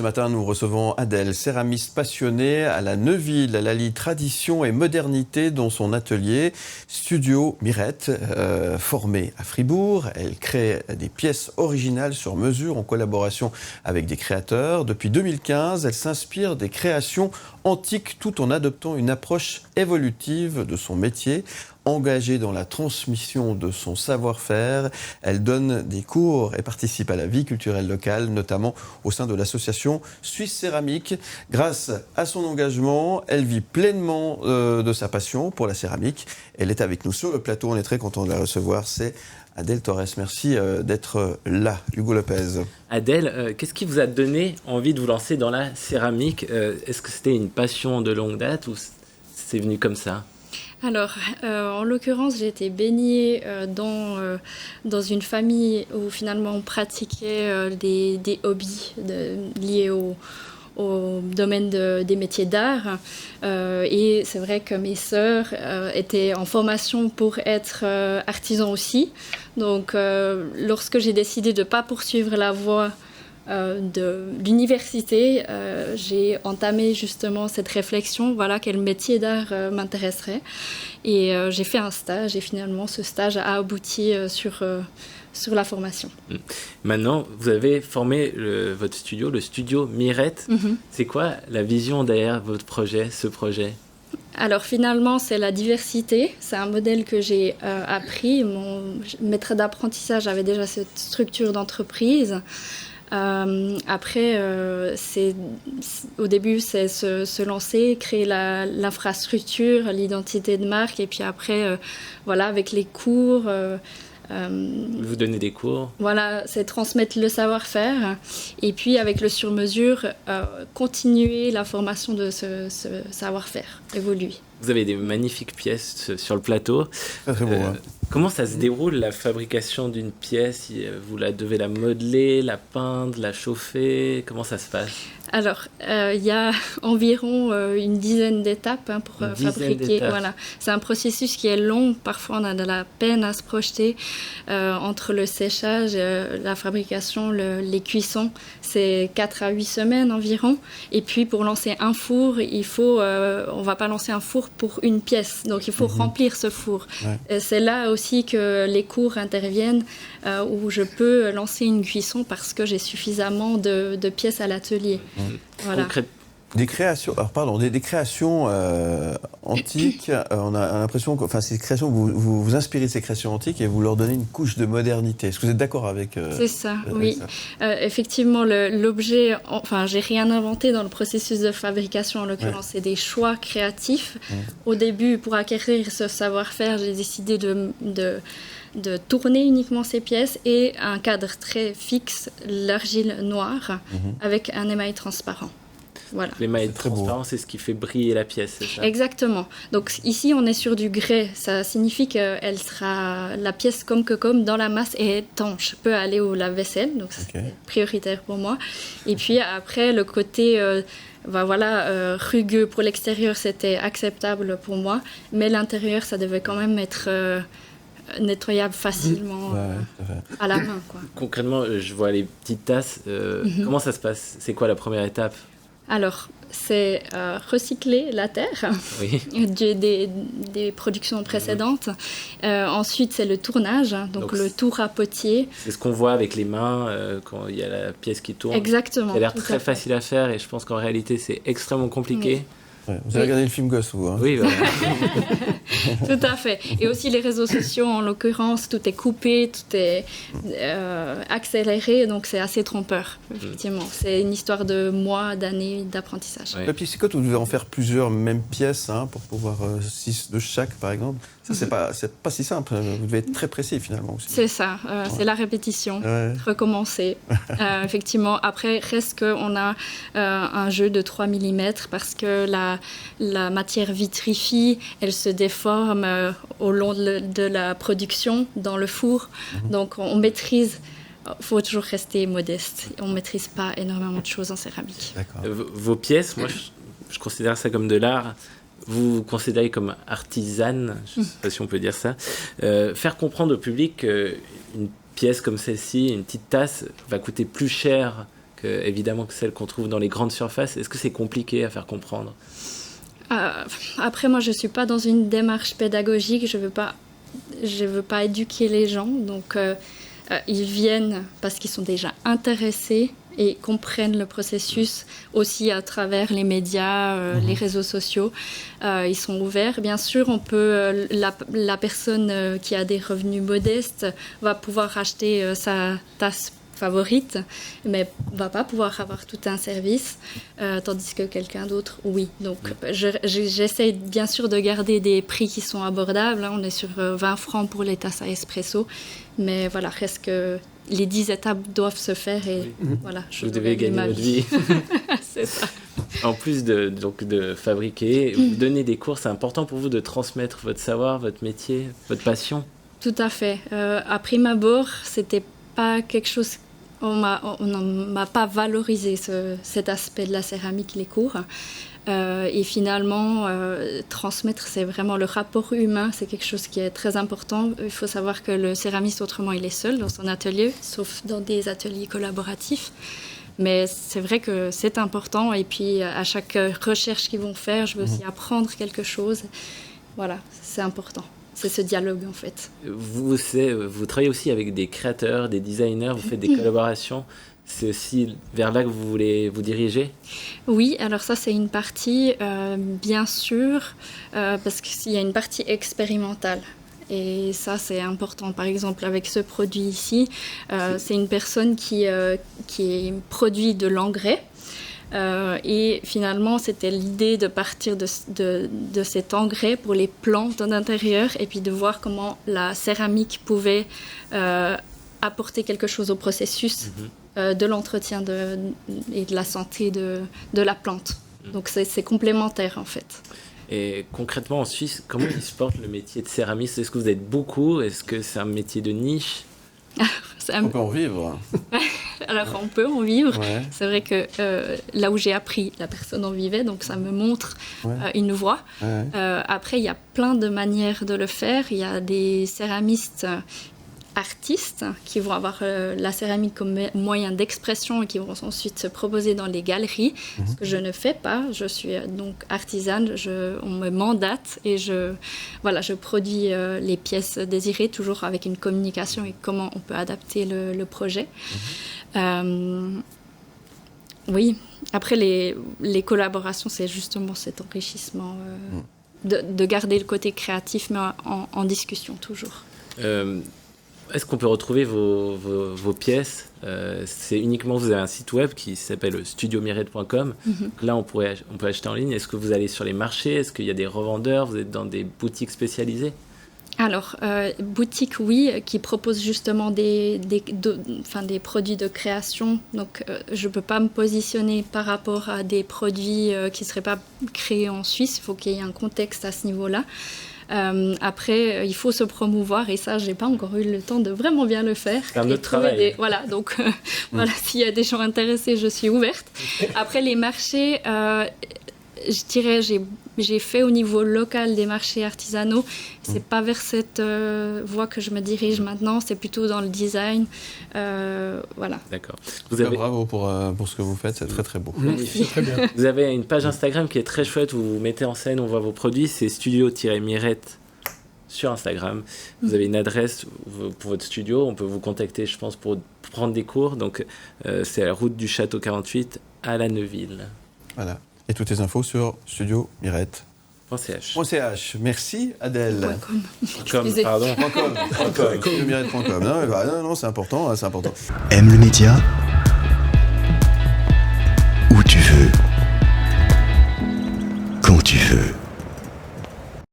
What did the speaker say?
ce matin, nous recevons Adèle, céramiste passionnée à la Neuville. Elle allie tradition et modernité dans son atelier Studio Mirette, formée à Fribourg. Elle crée des pièces originales sur mesure en collaboration avec des créateurs. Depuis 2015, elle s'inspire des créations antiques tout en adoptant une approche évolutive de son métier. Engagée dans la transmission de son savoir-faire, elle donne des cours et participe à la vie culturelle locale, notamment au sein de l'association Suisse Céramique. Grâce à son engagement, elle vit pleinement de sa passion pour la céramique. Elle est avec nous sur le plateau, on est très content de la recevoir. C'est Adèle Torres, merci d'être là. Hugo Lopez. Adèle, qu'est-ce qui vous a donné envie de vous lancer dans la céramique ? Est-ce que c'était une passion de longue date ou c'est venu comme ça ? Alors, en l'occurrence, j'ai été baignée dans une famille où finalement on pratiquait des hobbies liés au domaine des métiers d'art. Et c'est vrai que mes sœurs étaient en formation pour être artisans aussi. Donc, lorsque j'ai décidé de ne pas poursuivre la voie de l'université, j'ai entamé justement cette réflexion, voilà, quel métier d'art m'intéresserait. Et j'ai fait un stage et finalement ce stage a abouti sur la formation. Maintenant, vous avez formé votre studio, le studio Mirette. Mm-hmm. C'est quoi la vision derrière votre projet, ce projet ? Alors finalement, c'est la diversité. C'est un modèle que j'ai appris. Mon maître d'apprentissage avait déjà cette structure d'entreprise. Après, au début, c'est se lancer, créer l'infrastructure, l'identité de marque, et puis après, voilà, avec les cours. Vous donnez des cours. Voilà, c'est transmettre le savoir-faire, et puis avec le sur-mesure, continuer la formation de ce savoir-faire, évoluer. Vous avez des magnifiques pièces sur le plateau. Très beau, hein. Comment ça se déroule, la fabrication d'une pièce ? Vous devez la modeler, la peindre, la chauffer ? Comment ça se passe ? Alors, il y a environ une dizaine d'étapes pour fabriquer. Voilà. C'est un processus qui est long. Parfois, on a de la peine à se projeter entre le séchage, la fabrication, les cuissons. C'est 4 à 8 semaines environ. Et puis, pour lancer un four, on ne va pas lancer un four pour une pièce. Donc, il faut remplir ce four. Ouais. C'est là aussi que les cours interviennent, où je peux lancer une cuisson parce que j'ai suffisamment de pièces à l'atelier. Voilà. Des créations, des créations antiques. On a l'impression que, ces créations, vous inspirez de ces créations antiques et vous leur donnez une couche de modernité. Est-ce que vous êtes d'accord avec C'est ça, oui. Effectivement, l'objet, j'ai rien inventé dans le processus de fabrication. En l'occurrence, c'est des choix créatifs. Au début, pour acquérir ce savoir-faire, j'ai décidé de tourner uniquement ces pièces et un cadre très fixe, l'argile noire, avec un émail transparent. Voilà. L'émail transparent, c'est ce qui fait briller la pièce, c'est ça ? Exactement. Donc ici, on est sur du grès. Ça signifie que la pièce comme dans la masse est étanche, peut aller au lave-vaisselle. Donc c'est prioritaire pour moi. Et puis après, le côté rugueux pour l'extérieur, c'était acceptable pour moi. Mais l'intérieur, ça devait quand même être nettoyable facilement à la main, quoi. Concrètement, je vois les petites tasses. Comment ça se passe ? C'est quoi la première étape ? Alors, c'est recycler la terre des productions précédentes. Ensuite, c'est le tournage, donc le tour à potier. C'est ce qu'on voit avec les mains quand il y a la pièce qui tourne. Exactement. Ça a l'air très facile à faire et je pense qu'en réalité, c'est extrêmement compliqué. Oui. Vous avez regardé le film Gosse, vous, hein ? Oui, voilà. Tout à fait. Et aussi les réseaux sociaux, en l'occurrence, tout est coupé, tout est accéléré, donc c'est assez trompeur, effectivement. C'est une histoire de mois, d'années d'apprentissage. Et puis, c'est quand vous devez en faire plusieurs mêmes pièces, pour pouvoir 6 de chaque, par exemple. Ça, c'est pas si simple. Vous devez être très précis, finalement, aussi. C'est ça. C'est la répétition. Recommencer. Effectivement. Après, reste qu'on a un jeu de 3 mm parce que la matière vitrifie, elle se déforme au long de la production dans le four. Donc, on maîtrise. Il faut toujours rester modeste. On ne maîtrise pas énormément de choses en céramique. Vos pièces, moi, je considère ça comme de l'art. Vous vous considérez comme artisane, je ne sais pas si on peut dire ça. Faire comprendre au public qu'une pièce comme celle-ci, une petite tasse, va coûter plus cher évidemment que celles qu'on trouve dans les grandes surfaces. Est-ce que c'est compliqué à faire comprendre ? Après, moi, je ne suis pas dans une démarche pédagogique. Je veux pas éduquer les gens. Donc, ils viennent parce qu'ils sont déjà intéressés et comprennent le processus aussi à travers les médias, les réseaux sociaux. Ils sont ouverts. Bien sûr, on peut, la personne qui a des revenus modestes va pouvoir acheter sa tasse favorite, mais va pas pouvoir avoir tout un service, tandis que quelqu'un d'autre, oui. Donc, j'essaie bien sûr de garder des prix qui sont abordables. On est sur 20 francs pour les tasses à espresso, mais voilà, reste que les 10 étapes doivent se faire et voilà. Vous devez gagner votre vie. C'est ça. En plus de fabriquer, vous donner des cours, c'est important pour vous de transmettre votre savoir, votre métier, votre passion. Tout à fait. À prime abord, c'était pas quelque chose. On ne m'a pas valorisé cet aspect de la céramique, les cours. Et finalement, transmettre, c'est vraiment le rapport humain, c'est quelque chose qui est très important. Il faut savoir que le céramiste, autrement, il est seul dans son atelier, sauf dans des ateliers collaboratifs. Mais c'est vrai que c'est important. Et puis, à chaque recherche qu'ils vont faire, je veux aussi apprendre quelque chose. Voilà, c'est important. C'est ce dialogue, en fait. Vous travaillez aussi avec des créateurs, des designers, vous faites des collaborations. C'est aussi vers là que vous voulez vous diriger ? Oui, alors ça, c'est une partie, bien sûr, parce qu'il y a une partie expérimentale. Et ça, c'est important. Par exemple, avec ce produit ici, c'est une personne qui produit de l'engrais. Et finalement, c'était l'idée de partir de cet engrais pour les plantes en intérieur et puis de voir comment la céramique pouvait apporter quelque chose au processus de l'entretien et de la santé de la plante. Donc, c'est complémentaire, en fait. Et concrètement, en Suisse, comment il se porte le métier de céramiste ? Est-ce que vous êtes beaucoup ? Est-ce que c'est un métier de niche ? On peut en vivre. Alors, on peut en vivre. Ouais. C'est vrai que là où j'ai appris, la personne en vivait, donc ça me montre une voie. Ouais. Après, il y a plein de manières de le faire. Il y a des céramistes artistes qui vont avoir la céramique comme moyen d'expression et qui vont ensuite se proposer dans les galeries, ce que je ne fais pas. Je suis donc artisane, on me mandate et je produis les pièces désirées, toujours avec une communication et comment on peut adapter le projet. Oui, après les collaborations, c'est justement cet enrichissement de garder le côté créatif, mais en discussion toujours. Est-ce qu'on peut retrouver vos pièces ? C'est uniquement, vous avez un site web qui s'appelle studiomirette.com. Là, on peut acheter en ligne. Est-ce que vous allez sur les marchés ? Est-ce qu'il y a des revendeurs ? Vous êtes dans des boutiques spécialisées ? Alors, boutique, oui, qui propose justement des produits de création. Donc, je ne peux pas me positionner par rapport à des produits qui ne seraient pas créés en Suisse. Il faut qu'il y ait un contexte à ce niveau-là. Après, il faut se promouvoir et ça, j'ai pas encore eu le temps de vraiment bien le faire. C'est un autre travail. Voilà, donc voilà, s'il y a des gens intéressés, je suis ouverte. Après, les marchés, je dirais, j'ai fait au niveau local des marchés artisanaux. C'est pas vers cette voie que je me dirige maintenant. C'est plutôt dans le design. Voilà. D'accord. Bravo pour ce que vous faites. C'est très très beau. C'est très bien. Vous avez une page Instagram qui est très chouette. Où vous mettez en scène, on voit vos produits. C'est studio-mirette sur Instagram. Vous avez une adresse pour votre studio. On peut vous contacter, je pense, pour prendre des cours. Donc, c'est à la route du Château 48 à la Neuville. Voilà. Et toutes les infos sur studiomirette.ch. Merci Adèle. .com, pardon. .com. Studiomirette.com. Non, c'est important, c'est important. Aime le média,